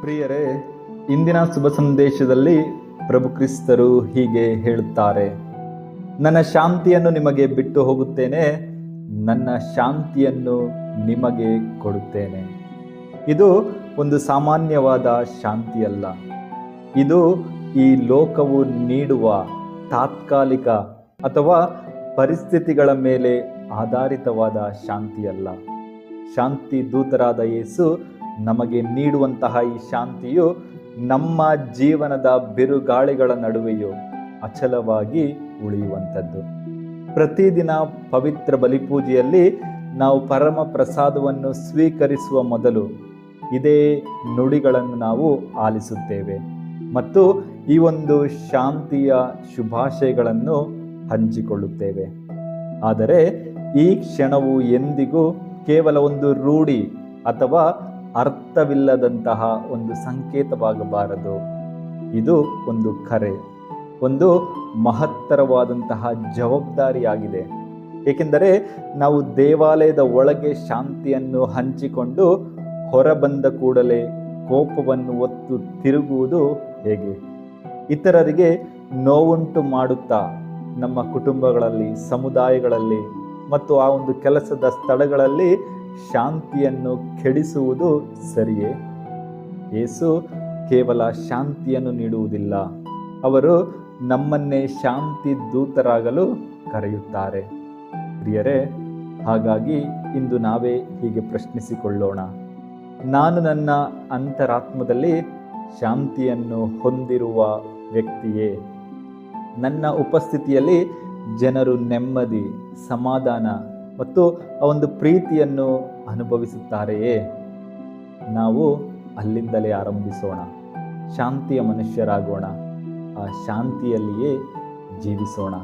ಪ್ರಿಯರೇ, ಇಂದಿನ ಶುಭ ಸಂದೇಶದಲ್ಲಿ ಪ್ರಭು ಕ್ರಿಸ್ತರು ಹೀಗೆ ಹೇಳುತ್ತಾರೆ, ನನ್ನ ಶಾಂತಿಯನ್ನು ನಿಮಗೆ ಬಿಟ್ಟು ಹೋಗುತ್ತೇನೆ, ನನ್ನ ಶಾಂತಿಯನ್ನು ನಿಮಗೆ ಕೊಡುತ್ತೇನೆ. ಇದು ಒಂದು ಸಾಮಾನ್ಯವಾದ ಶಾಂತಿಯಲ್ಲ. ಇದು ಈ ಲೋಕವು ನೀಡುವ ತಾತ್ಕಾಲಿಕ ಅಥವಾ ಪರಿಸ್ಥಿತಿಗಳ ಮೇಲೆ ಆಧಾರಿತವಾದ ಶಾಂತಿಯಲ್ಲ. ಶಾಂತಿ ದೂತರಾದ ಯೇಸು ನಮಗೆ ನೀಡುವಂತಹ ಈ ಶಾಂತಿಯು ನಮ್ಮ ಜೀವನದ ಬಿರುಗಾಳಿಗಳ ನಡುವೆಯೂ ಅಚಲವಾಗಿ ಉಳಿಯುವಂಥದ್ದು. ಪ್ರತಿದಿನ ಪವಿತ್ರ ಬಲಿಪೂಜೆಯಲ್ಲಿ ನಾವು ಪರಮ ಪ್ರಸಾದವನ್ನು ಸ್ವೀಕರಿಸುವ ಮೊದಲು ಇದೇ ನುಡಿಗಳನ್ನು ನಾವು ಆಲಿಸುತ್ತೇವೆ ಮತ್ತು ಈ ಒಂದು ಶಾಂತಿಯ ಶುಭಾಶಯಗಳನ್ನು ಹಂಚಿಕೊಳ್ಳುತ್ತೇವೆ. ಆದರೆ ಈ ಕ್ಷಣವು ಎಂದಿಗೂ ಕೇವಲ ಒಂದು ರೂಢಿ ಅಥವಾ ಅರ್ಥವಿಲ್ಲದಂತಹ ಒಂದು ಸಂಕೇತವಾಗಬಾರದು. ಇದು ಒಂದು ಕರೆ, ಒಂದು ಮಹತ್ತರವಾದಂತಹ ಜವಾಬ್ದಾರಿಯಾಗಿದೆ. ಏಕೆಂದರೆ ನಾವು ದೇವಾಲಯದ ಒಳಗೆ ಶಾಂತಿಯನ್ನು ಹಂಚಿಕೊಂಡು ಹೊರಬಂದ ಕೂಡಲೇ ಕೋಪವನ್ನು ಒತ್ತು ತಿರುಗುವುದು ಹೇಗೆ? ಇತರರಿಗೆ ನೋವುಂಟು ಮಾಡುತ್ತಾ ನಮ್ಮ ಕುಟುಂಬಗಳಲ್ಲಿ, ಸಮುದಾಯಗಳಲ್ಲಿ ಮತ್ತು ಆ ಒಂದು ಕೆಲಸದ ಸ್ಥಳಗಳಲ್ಲಿ ಶಾಂತಿಯನ್ನು ಕೆಡಿಸುವುದು ಸರಿಯೇ? ಯೇಸು ಕೇವಲ ಶಾಂತಿಯನ್ನು ನೀಡುವುದಿಲ್ಲ, ಅವರು ನಮ್ಮನ್ನೇ ಶಾಂತಿ ದೂತರಾಗಲು ಕರೆಯುತ್ತಾರೆ. ಪ್ರಿಯರೇ, ಹಾಗಾಗಿ ಇಂದು ನಾವೇ ಹೀಗೆ ಪ್ರಶ್ನಿಸಿಕೊಳ್ಳೋಣ, ನಾನು ನನ್ನ ಅಂತರಾತ್ಮದಲ್ಲಿ ಶಾಂತಿಯನ್ನು ಹೊಂದಿರುವ ವ್ಯಕ್ತಿಯೇ? ನನ್ನ ಉಪಸ್ಥಿತಿಯಲ್ಲಿ ಜನರು ನೆಮ್ಮದಿ, ಸಮಾಧಾನ ಮತ್ತು ಆ ಒಂದು ಪ್ರೀತಿಯನ್ನು ಅನುಭವಿಸುತ್ತಾರೆಯೇ? ನಾವು ಅಲ್ಲಿಂದಲೇ ಆರಂಭಿಸೋಣ. ಶಾಂತಿಯ ಮನುಷ್ಯರಾಗೋಣ, ಆ ಶಾಂತಿಯಲ್ಲಿಯೇ ಜೀವಿಸೋಣ.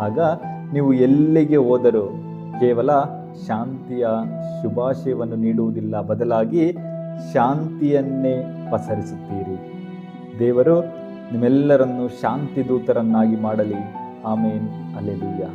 ಆಗ ನೀವು ಎಲ್ಲಿಗೆ ಹೋದರೂ ಕೇವಲ ಶಾಂತಿಯ ಶುಭಾಶಯವನ್ನು ನೀಡುವುದಿಲ್ಲ, ಬದಲಾಗಿ ಶಾಂತಿಯನ್ನೇ ಪಸರಿಸುತ್ತೀರಿ. ದೇವರು ನಿಮ್ಮೆಲ್ಲರನ್ನು ಶಾಂತಿ ದೂತರನ್ನಾಗಿ ಮಾಡಲಿ. ಆಮೇನ್. ಹಲ್ಲೆಲೂಯಾ.